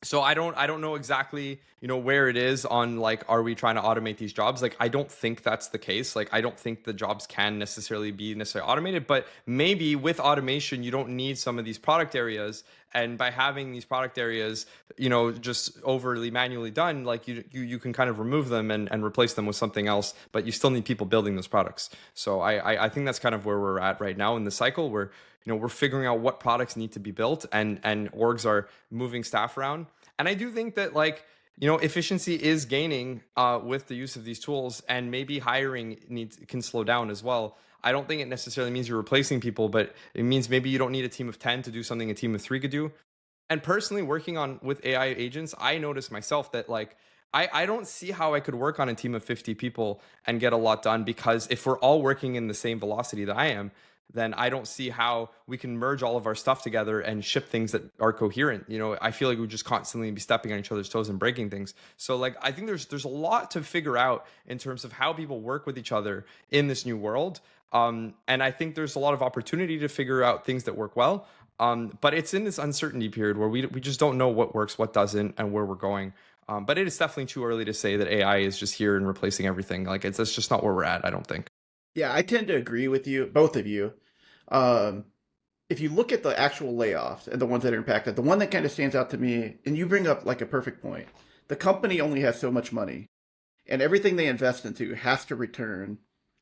So I don't know exactly, where it is on like, are we trying to automate these jobs? Like, I don't think that's the case. Like, I don't think the jobs can necessarily be automated, but maybe with automation, you don't need some of these product areas. And by having these product areas, just overly manually done, like you can kind of remove them and replace them with something else, but you still need people building those products. So I think that's kind of where we're at right now in the cycle where, we're figuring out what products need to be built and orgs are moving staff around. And I do think that like, efficiency is gaining with the use of these tools, and maybe hiring can slow down as well. I don't think it necessarily means you're replacing people, but it means maybe you don't need a team of 10 to do something a team of 3 could do. And personally, working with AI agents, I noticed myself that like, I don't see how I could work on a team of 50 people and get a lot done, because if we're all working in the same velocity that I am, then I don't see how we can merge all of our stuff together and ship things that are coherent. I feel like we just constantly be stepping on each other's toes and breaking things. So like, I think there's a lot to figure out in terms of how people work with each other in this new world. And I think there's a lot of opportunity to figure out things that work well. But it's in this uncertainty period where we just don't know what works, what doesn't, and where we're going. But it is definitely too early to say that AI is just here and replacing everything. Like that's just not where we're at, I don't think. Yeah, I tend to agree with you, both of you. If you look at the actual layoffs and the ones that are impacted, the one that kind of stands out to me, and you bring up like a perfect point, the company only has so much money, and everything they invest into has to return.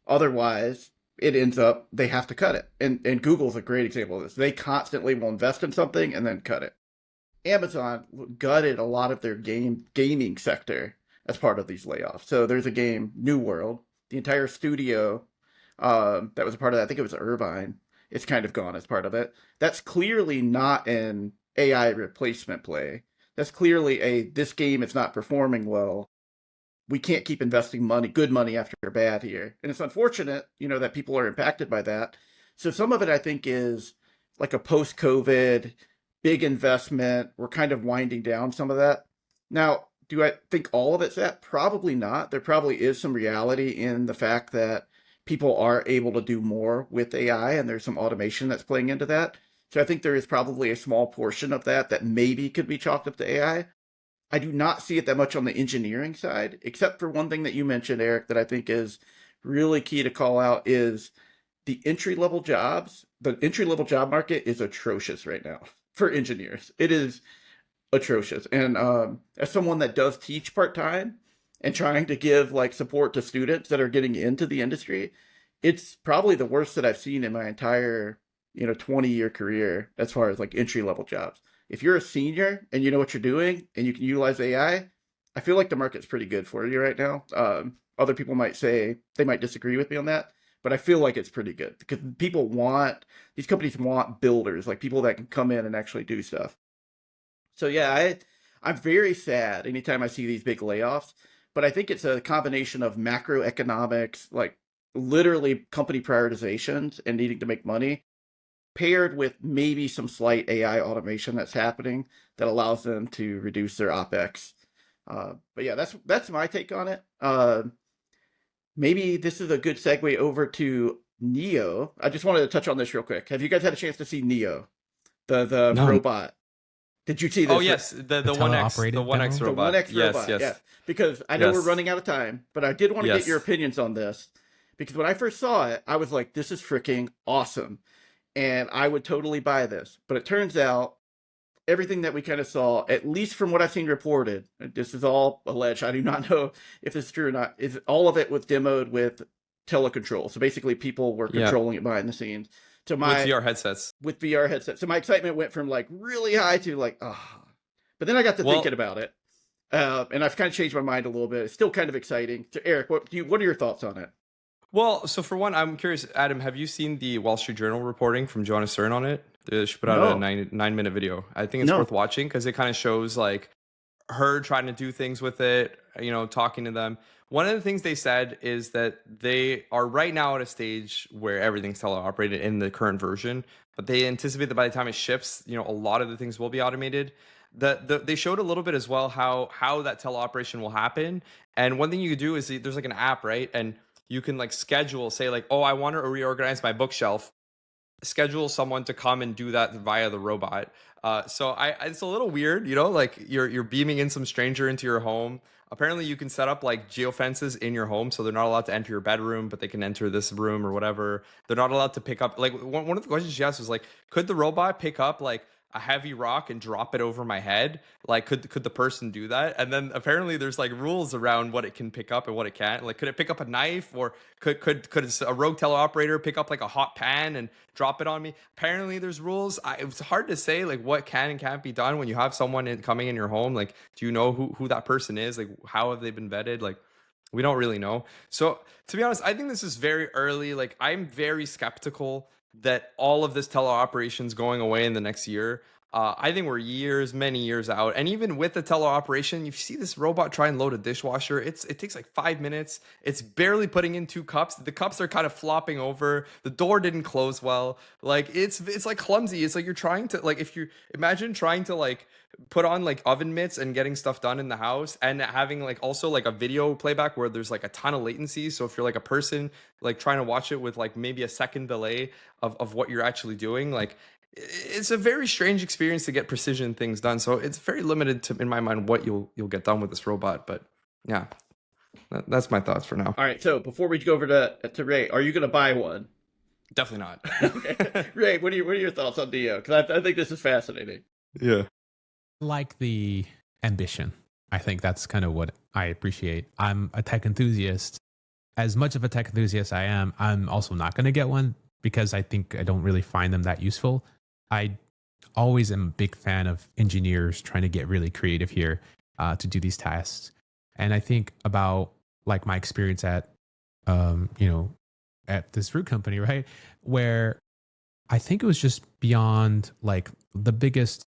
Otherwise, it ends up, they have to cut it. And Google's a great example of this. They constantly will invest in something and then cut it. Amazon gutted a lot of their gaming sector as part of these layoffs. So there's a game, New World, the entire studio that was a part of that. I think it was Irvine. It's kind of gone as part of it. That's clearly not an AI replacement play. That's clearly this game is not performing well. We can't keep investing money, good money after bad here. And it's unfortunate, that people are impacted by that. So some of it I think is like a post-COVID big investment. We're kind of winding down some of that. Now, do I think all of it's that? Probably not. There probably is some reality in the fact that people are able to do more with AI, and there's some automation that's playing into that. So I think there is probably a small portion of that maybe could be chalked up to AI. I do not see it that much on the engineering side, except for one thing that you mentioned, Eric, that I think is really key to call out is the entry-level jobs. The entry-level job market is atrocious right now for engineers. It is atrocious. And as someone that does teach part-time and trying to give like support to students that are getting into the industry, it's probably the worst that I've seen in my entire 20-year career as far as like entry-level jobs. If you're a senior and you know what you're doing and you can utilize AI, I feel like the market's pretty good for you right now. Other people might say they might disagree with me on that, but I feel like it's pretty good because these companies want builders, like people that can come in and actually do stuff. So yeah, I'm very sad anytime I see these big layoffs, but I think it's a combination of macroeconomics, like literally company prioritizations and needing to make money, paired with maybe some slight AI automation that's happening that allows them to reduce their OpEx. But yeah, that's my take on it. Maybe this is a good segue over to Neo. I just wanted to touch on this real quick. Have you guys had a chance to see Neo, the No. robot? Did you see this? Oh yes, the 1X, teleoperated the 1X demo? robot. The 1X yes, robot. yes. Yeah. Because I know Yes. we're running out of time, but I did want to Yes. get your opinions on this. Because when I first saw it, I was like, this is freaking awesome. And I would totally buy this. But it turns out everything that we kind of saw, at least from what I've seen reported, this is all alleged. I do not know if this is true or not. Is all of it was demoed with telecontrol. So basically people were Yeah. controlling it behind the scenes. So with VR headsets. with VR headsets. So my excitement went from like really high to like, oh. But then I got to thinking about it. And I've kind of changed my mind a little bit. It's still kind of exciting. So Eric, what are your thoughts on it? Well, so for one, I'm curious, Adam, have you seen the Wall Street Journal reporting from Joanna Stern on it? She put out a 9-minute video. I think it's worth watching because it kind of shows like her trying to do things with it, you know, talking to them. One of the things they said is that they are right now at a stage where everything's teleoperated in the current version, but they anticipate that by the time it ships, you know, a lot of the things will be automated. They showed a little bit as well how that teleoperation will happen. And one thing you could do is there's like an app, right? And you can like schedule, say like, oh, I want to reorganize my bookshelf. Schedule someone to come and do that via the robot. So it's a little weird, you know, like you're beaming in some stranger into your home. Apparently you can set up like geofences in your home, so they're not allowed to enter your bedroom, but they can enter this room or whatever. They're not allowed to pick up, like one of the questions she asked was like, could the robot pick up like a heavy rock and drop it over my head? Like could the person do that? And then apparently there's like rules around what it can pick up and what it can't. Like could it pick up a knife, or could a rogue teleoperator pick up like a hot pan and drop it on me? Apparently there's rules. It's hard to say like what can and can't be done when you have someone coming in your home. Like, do you know who that person is? Like, how have they been vetted? Like, we don't really know. So to be honest, I think this is very early. Like, I'm very skeptical that all of this teleoperation is going away in the next year. I think we're many years out. And even with the teleoperation, you see this robot try and load a dishwasher. It takes like 5 minutes. It's barely putting in 2 cups. The cups are kind of flopping over. The door didn't close well. Like it's like clumsy. It's like you're trying to, like, if you imagine trying to like put on like oven mitts and getting stuff done in the house, and having like also like a video playback where there's like a ton of latency. So if you're like a person like trying to watch it with like maybe a second delay of what you're actually doing, like it's a very strange experience to get precision things done. So it's very limited to, in my mind, what you'll get done with this robot. But yeah, that's my thoughts for now. All right. So before we go over to Ray, are you going to buy one? Definitely not. Okay. Ray, what are your thoughts on Dio? Because I think this is fascinating. Yeah. Like the ambition. I think that's kind of what I appreciate. I'm a tech enthusiast. As much of a tech enthusiast I am, I'm also not going to get one because I think I don't really find them that useful. I always am a big fan of engineers trying to get really creative here to do these tasks. And I think about like my experience at, at this fruit company, right? Where I think it was just beyond like the biggest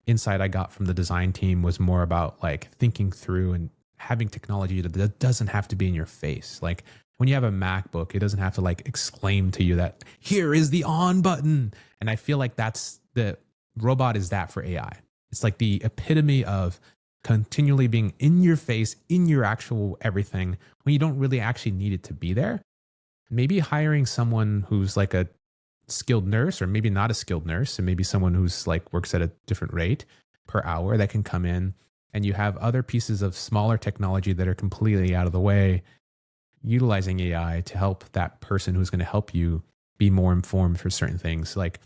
insight I got from the design team was more about like thinking through and having technology that doesn't have to be in your face. Like when you have a MacBook, it doesn't have to like exclaim to you that here is the on button. And I feel like that's the robot is that for AI. It's like the epitome of continually being in your face, in your actual everything when you don't really actually need it to be there. Maybe hiring someone who's like a skilled nurse, or maybe not a skilled nurse, and maybe someone who's like works at a different rate per hour that can come in, and you have other pieces of smaller technology that are completely out of the way, utilizing AI to help that person who's going to help you be more informed for certain things. Like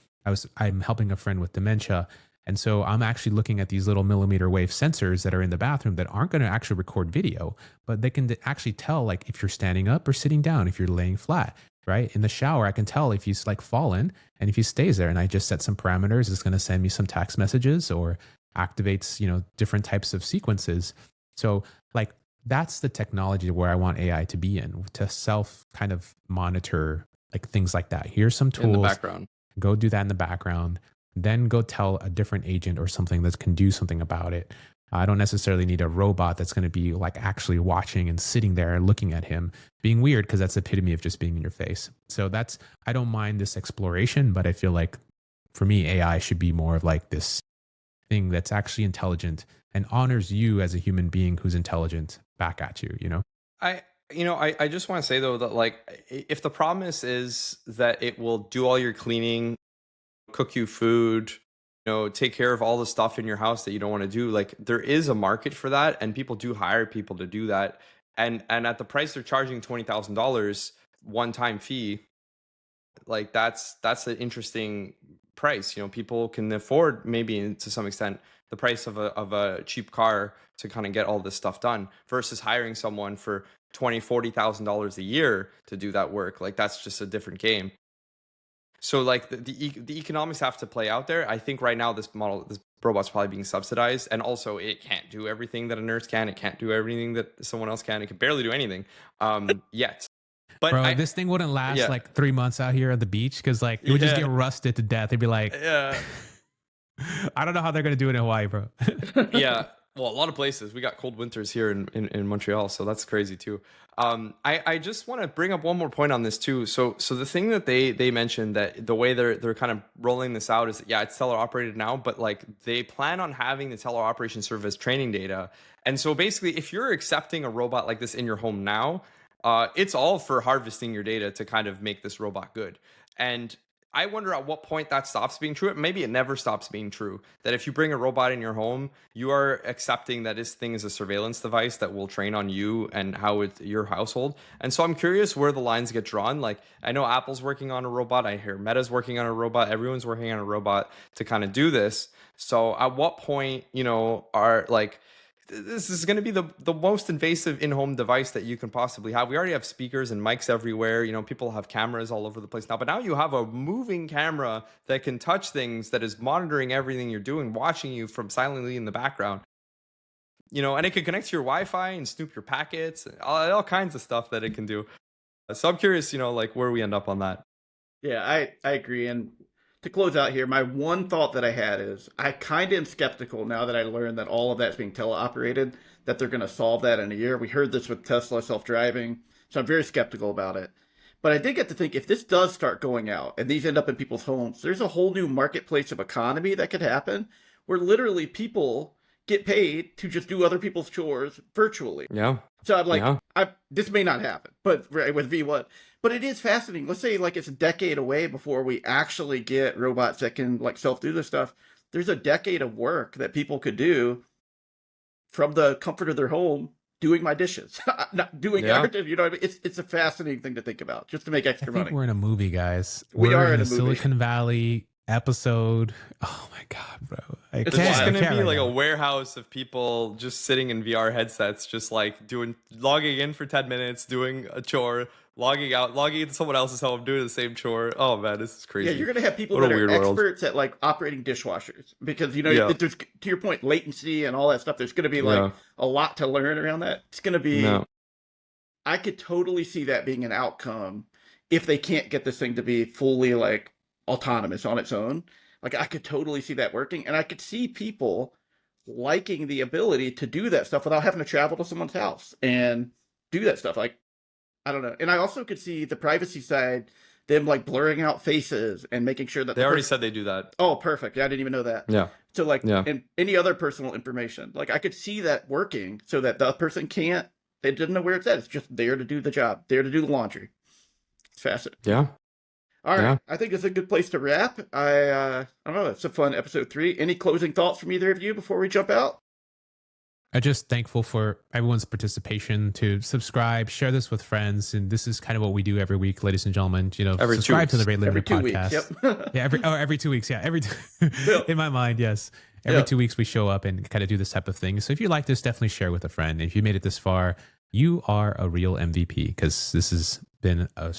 I'm helping a friend with dementia. And so I'm actually looking at these little millimeter wave sensors that are in the bathroom that aren't going to actually record video, but they can actually tell like if you're standing up or sitting down, if you're laying flat, right? In the shower, I can tell if he's like fallen and if he stays there, and I just set some parameters, it's going to send me some text messages or activates, different types of sequences. So like that's the technology where I want AI to be in, to self kind of monitor like things like that. Here's some tools. In the background. Go do that in the background. Then go tell a different agent or something that can do something about it. I don't necessarily need a robot that's going to be like actually watching and sitting there and looking at him being weird, because that's the epitome of just being in your face. So I don't mind this exploration, but I feel like for me, AI should be more of like this thing that's actually intelligent and honors you as a human being who's intelligent back at you, I just want to say though that like if the promise is that it will do all your cleaning, cook you food, take care of all the stuff in your house that you don't want to do, like there is a market for that, and people do hire people to do that, and at the price they're charging $20,000 one-time fee, like that's an interesting price. People can afford maybe to some extent the price of a cheap car to kind of get all this stuff done, versus hiring someone for $20,000-$40,000 a year to do that work. Like that's just a different game. So like the economics have to play out there. I think right now this robot's probably being subsidized, and also it can't do everything that a nurse can. It can't do everything that someone else can. It can barely do anything yet. But Bro, this thing wouldn't last like 3 months out here at the beach because like it would just get rusted to death. They'd be like, I don't know how they're gonna do it in Hawaii, bro. Yeah. Well, a lot of places. We got cold winters here in Montreal, so that's crazy too. I just want to bring up one more point on this too. So the thing that they mentioned, that the way they're kind of rolling this out is that, yeah, it's teleoperated now, but like they plan on having the teleoperation serve as training data. And so basically, if you're accepting a robot like this in your home now, it's all for harvesting your data to kind of make this robot good. And I wonder at what point that stops being true. Maybe it never stops being true. That if you bring a robot in your home, you are accepting that this thing is a surveillance device that will train on you and how it's your household. And so I'm curious where the lines get drawn. Like, I know Apple's working on a robot. I hear Meta's working on a robot. Everyone's working on a robot to kind of do this. So at what point, are like, this is going to be the most invasive in-home device that you can possibly have. We already have speakers and mics everywhere. People have cameras all over the place now, but now you have a moving camera that can touch things, that is monitoring everything you're doing, watching you from silently in the background. And it can connect to your Wi-Fi and snoop your packets, all kinds of stuff that it can do. So I'm curious, like where we end up on that. Yeah, I agree. And to close out here, my one thought that I had is I kind of am skeptical now that I learned that all of that's being teleoperated, that they're going to solve that in a year. We heard this with Tesla self-driving, so I'm very skeptical about it. But I did get to think, if this does start going out and these end up in people's homes, there's a whole new marketplace of economy that could happen where literally people get paid to just do other people's chores virtually. Yeah. So I'm like, this may not happen, but with V1, but it is fascinating. Let's say like it's a decade away before we actually get robots that can like self-do this stuff. There's a decade of work that people could do from the comfort of their home, doing my dishes, not doing everything. You know what I mean? It's a fascinating thing to think about, just to make extra money. We're in a movie, guys. We are in a movie. Silicon Valley episode. Oh my god, bro! It's just going to be like a warehouse of people just sitting in VR headsets, just like logging in for 10 minutes, doing a chore, logging out, logging into someone else's home, doing the same chore. Oh man, this is crazy. Yeah, you're going to have people that are experts at like operating dishwashers because there's, to your point, latency and all that stuff. There's going to be like a lot to learn around that. It's going to be. I could totally see that being an outcome if they can't get this thing to be fully like autonomous on its own. Like I could totally see that working, and I could see people liking the ability to do that stuff without having to travel to someone's house and do that stuff. Like, I don't know. And I also could see the privacy side, them like blurring out faces and making sure that they already said they do that. Oh, perfect. Yeah, I didn't even know that. Yeah. So like and any other personal information, like I could see that working so that the person they didn't know where it's at. It's just there to do the job, there to do the laundry. It's fascinating. Yeah. All right. Yeah. I think it's a good place to wrap. I don't know. It's a fun episode 3. Any closing thoughts from either of you before we jump out? I'm just thankful for everyone's participation, to subscribe, share this with friends. And this is kind of what we do every week, ladies and gentlemen. Subscribe to the Rate Limited podcast. Yep. Yeah. Every 2 weeks. Yeah. In my mind. Yes. Every 2 weeks we show up and kind of do this type of thing. So if you like this, definitely share with a friend. If you made it this far, you are a real MVP, because this has been a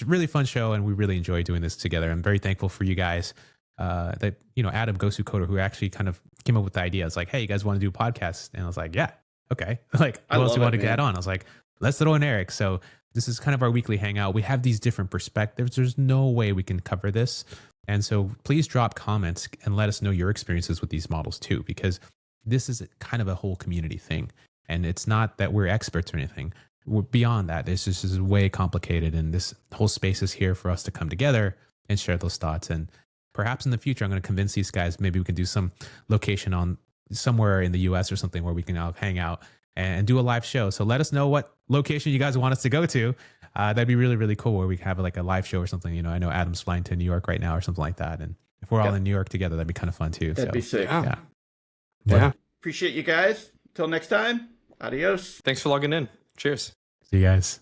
really fun show and we really enjoy doing this together. I'm very thankful for you guys. That Adam Gosu Coder, who actually kind of came up with the idea. It's like, hey, you guys want to do a podcast? And I was like, yeah, okay. Like, who else do you want to get on? I was like, let's throw in Eric. So this is kind of our weekly hangout. We have these different perspectives. There's no way we can cover this. And so please drop comments and let us know your experiences with these models too, because this is kind of a whole community thing. And it's not that we're experts or anything. We're beyond that. This is way complicated, and this whole space is here for us to come together and share those thoughts. And perhaps in the future, I'm going to convince these guys, maybe we can do some location on somewhere in the US or something where we can all hang out and do a live show. So let us know what location you guys want us to go to. That'd be really, really cool, where we can have like a live show or something. I know Adam's flying to New York right now or something like that. And if we're all in New York together, that'd be kind of fun too. That'd be sick. Yeah. Appreciate you guys. Till next time. Adios. Thanks for logging in. Cheers. See you guys.